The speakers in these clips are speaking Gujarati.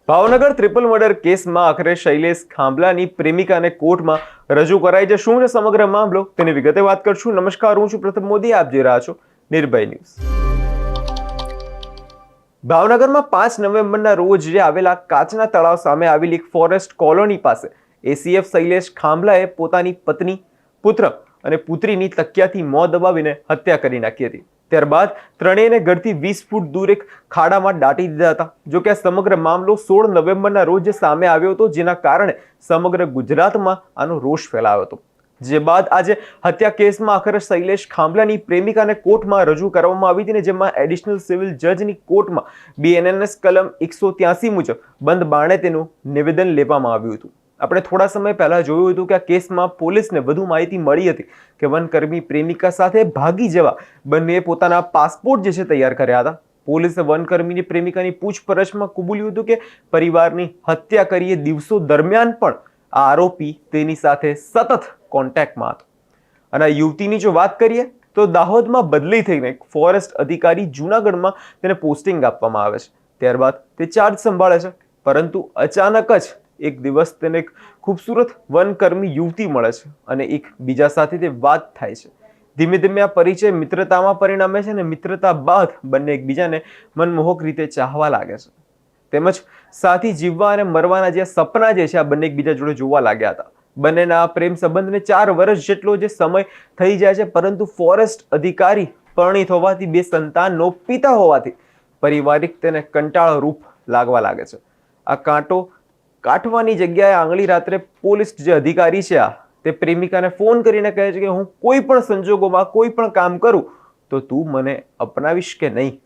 ભાવનગર ટ્રિપલ મર્ડર કેસમાં આખરે શૈલેષ ખાંભલાની પ્રેમિકાને કોર્ટમાં રજૂ કરાઈ છે. શું છે સમગ્ર મામલો તેની વિગતે વાત કરશું. નમસ્કાર, હું છું પ્રથમ મોદી, આપ જોઈ રહ્યા છો નિર્ભય ન્યૂઝ. ભાવનગરમાં 5 નવેમ્બરના રોજ આવેલા કાચના તળાવ સામે આવેલી એક ફોરેસ્ટ કોલોની પાસે એસીએફ શૈલેષ ખાંભલાએ પોતાની પત્ની, પુત્ર અને પુત્રીની તકિયાથી મોં દબાવીને હત્યા કરી નાખી હતી. ત્યારબાદ ત્રણેયને ઘરથી 20 ફૂટ દૂર એક ખાડામાં દાટી દીધા હતા. જો કે આ સમગ્ર મામલો 16 નવેમ્બરના રોજ સામે આવ્યો હતો, જેના કારણે સમગ્ર ગુજરાતમાં આનો રોષ ફેલાયો હતો. જે બાદ આજે હત્યા કેસમાં આખરે શૈલેષ ખાંભલાની પ્રેમિકાને કોર્ટમાં રજૂ કરવામાં આવી હતી, જેમાં એડિશનલ સિવિલ જજની કોર્ટમાં બીએનએસ કલમ 183 મુજબ બંધ બારણે તેનું નિવેદન લેવામાં આવ્યું હતું. આપણે થોડા સમય પહેલા જોયું હતું કે આ કેસમાં પોલીસને વધુ માહિતી મળી હતી કે વનકર્મી પ્રેમિકા સાથે ભાગી જવા બંનેએ પોતાના પાસપોર્ટ તૈયાર કર્યા હતા. પોલીસે વનકર્મીની પ્રેમિકાની પૂછપરછમાં કબૂલ્યું હતું કે પરિવારની હત્યા કરી દિવસો દરમિયાન પણ આ આરોપી તેની સાથે સતત કોન્ટેક્ટમાં હતો. અને યુવતીની જો વાત કરીએ તો દાહોદમાં બદલી થઈને ફોરેસ્ટ અધિકારી જૂનાગઢમાં તેને પોસ્ટિંગ આપવામાં આવે છે. ત્યારબાદ તે ચાર્જ સંભાળે છે, પરંતુ અચાનક જ એક દિવસ તેને એક ખૂબસૂરત વનકર્મી યુવતી મળે છે અને એક બીજા સાથે તે વાત થાય છે. ધીમે ધીમે આ પરિચય મિત્રતામાં પરિણમે છે અને મિત્રતા બાદ બંને એકબીજાને મનમોહક રીતે ચાહવા લાગે છે. તેમજ સાથી જીવવા અને મરવાના જે સપના છે આ બંને એકબીજા જોડે જોવા લાગ્યા હતા. બંનેના પ્રેમ સંબંધને 4 વર્ષ જેટલો જે સમય થઈ જાય છે, પરંતુ ફોરેસ્ટ અધિકારી પરણિત હોવાથી, 2 સંતાનનો પિતા હોવાથી પારિવારિક તેને કંટાળારૂપ લાગવા લાગે છે. આ કાંટો કાઢવાની જગ્યાએ આંગળી રાત્રે પોલીસ જે અધિકારી છે તે પ્રેમિકાને ફોન કરીને કહે છે કે હું કોઈ પણ સંજોગોમાં કોઈ પણ કામ કરું તો તું મને અપનાવીશ કે નહીં.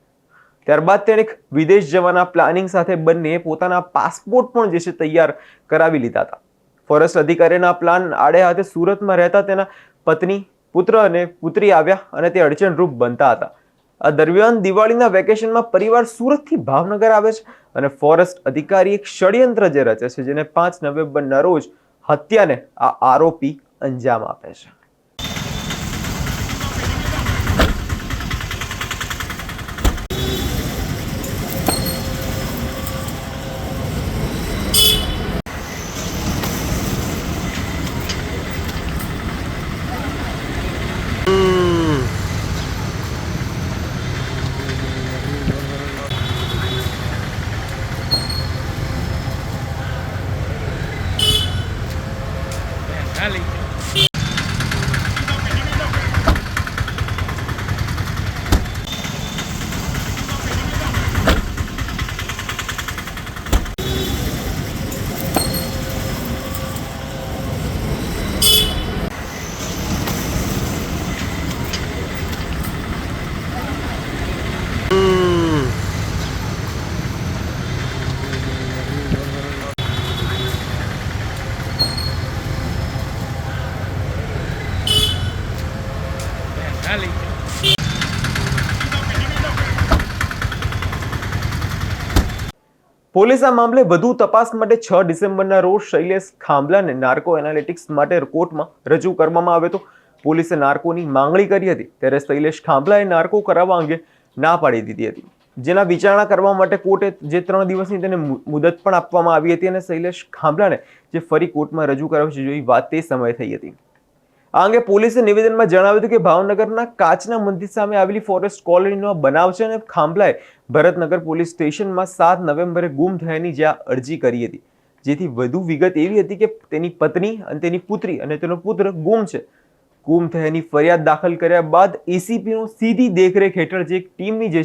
ત્યારબાદ તેણે વિદેશ જવાના પ્લાનિંગ સાથે બંને પોતાના પાસપોર્ટ પણ તૈયાર કરાવી લીધા હતા. ફોરેસ્ટ અધિકારીના પ્લાન આડે હાથે સુરતમાં રહેતા તેના પત્ની, પુત્ર અને પુત્રી આવ્યા અને તે અડચણરૂપ બનતા હતા. આ દરમિયાન દિવાળીના વેકેશનમાં પરિવાર સુરતથી ભાવનગર આવે છે અને ફોરેસ્ટ અધિકારી એક ષડયંત્ર રચે છે, જેને 5 નવેમ્બરના રોજ હત્યાને આ આરોપી અંજામ આપે છે. પોલીસ આ મામલે વધુ તપાસ માટે 6 ડિસેમ્બરના રોજ શૈલેષ ખાંભલાને નાર્કો એનાલિટિક્સ માટે કોર્ટમાં રજૂ કરવામાં આવ્યો હતો. પોલીસે નાર્કોની માંગણી કરી હતી, ત્યારે શૈલેષ ખાંભલાએ નાર્કો કરાવવા અંગે ના પાડી દીધી હતી, જેના વિચારણા કરવા માટે કોર્ટે જે 3 દિવસની તેને મુદત પણ આપવામાં આવી હતી અને શૈલેષ ખાંભલાને જે ફરી કોર્ટમાં રજૂ કરાવવી છે જેવી વાત તે સમયે થઈ હતી. આ અંગે પોલીસે નિવેદનમાં જણાવ્યું હતું કે ભાવનગરના કાચના મંદિર સામે આવેલી ફોરેસ્ટ કોલોનીનો બનાવ છે અને ખાંભલાએ ભરતનગર પોલીસ સ્ટેશનમાં 7 નવેમ્બરે ગુમ થયાની જ્યાં અરજી કરી હતી, જેથી વધુ વિગત એવી હતી કે તેની પત્ની અને તેની પુત્રી અને તેનો પુત્ર ગુમ છે. ગુમ થયાની ફરિયાદ દાખલ કર્યા બાદ એસીપીનો સીધી દેખરેખ હેઠળ જે એક ટીમની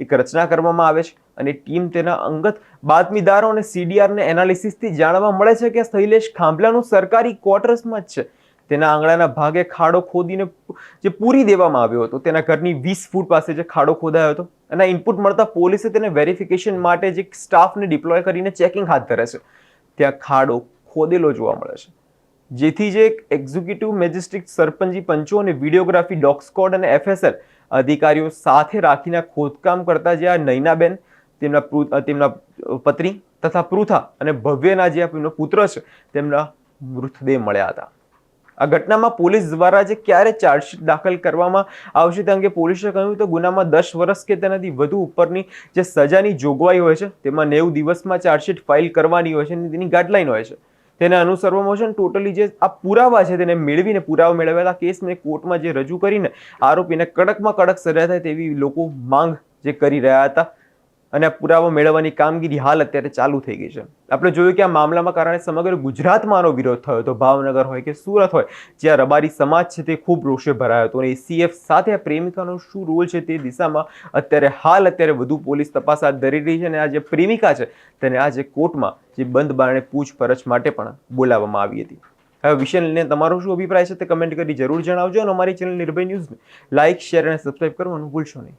એક રચના કરવામાં આવે છે અને ટીમ તેના અંગત બાતમીદારો અને સીડીઆરને એનાલિસિસથી જાણવા મળે છે કે શૈલેષ ખાંભલાનું સરકારી ક્વાર્ટર્સમાં જ છે. તેના આંગણાના ભાગે ખાડો ખોદીને જે પૂરી દેવામાં આવ્યો હતો. તેના ઘરની 20 ફૂટ પાસે જે ખાડો ખોદાયો હતો અને ઇનપુટ મળતા પોલીસે તેને વેરિફિકેશન માટે જે સ્ટાફને ડિપ્લોય કરીને ચેકિંગ હાથ ધરે છે. ત્યાં ખાડો ખોદેલો જોવા મળે છે, જેથી જે એક્ઝિક્યુટિવ મેજિસ્ટ્રેટ, સરપંચી પંચો અને વિડીયોગ્રાફી ડોગ સ્કોડ અને એફએસએલ અધિકારીઓ સાથે રાખીને ખોદકામ કરતા જે આ નૈનાબેન, તેમના પત્ની તથા પૃથા અને ભવ્યના જે પુત્ર છે તેમના મૃતદેહ મળ્યા હતા. આ ઘટનામાં પોલીસ દ્વારા જે ક્યારે ચાર્જશીટ દાખલ કરવામાં આવશે તે અંગે પોલીસે કહ્યું તો ગુનામાં 10 વર્ષ કે તેનાથી વધુ ઉપરની જે સજાની જોગવાઈ હોય છે તેમાં 90 દિવસમાં ચાર્જશીટ ફાઇલ કરવાની હોય છે અને તેની ગાઈડલાઈન હોય છે. તેને અનુસરવામાં છે. ટોટલી જે આ પુરાવા છે તેને મેળવીને પુરાવા મેળવેલા કેસને કોર્ટમાં જે રજૂ કરીને આરોપીને કડકમાં કડક સજા થાય તેવી લોકો માંગ જે કરી રહ્યા હતા અને આ પુરાવા મેળવવાની કામગીરી હાલ અત્યારે ચાલુ થઈ ગઈ છે. આપણે જોયું કે આ મામલામાં કારણે સમગ્ર ગુજરાતમાં આનો વિરોધ થયો હતો. ભાવનગર હોય કે સુરત હોય, જ્યાં રબારી સમાજ છે તે ખૂબ રોષે ભરાયો હતો અને એસીએફ સાથે આ પ્રેમિકાનો શું રોલ છે તે દિશામાં અત્યારે વધુ પોલીસ તપાસ હાથ ધરી રહી છે અને આ જે પ્રેમિકા છે તેને આજે કોર્ટમાં જે બંધ બારણે પૂછપરછ માટે પણ બોલાવવામાં આવી હતી. હવે વિષય લઈને તમારો શું અભિપ્રાય છે તે કમેન્ટ કરી જરૂર જણાવજો અને અમારી ચેનલ નિર્ભય ન્યૂઝને લાઇક, શેર અને સબસ્ક્રાઇબ કરવાનું ભૂલશો નહીં.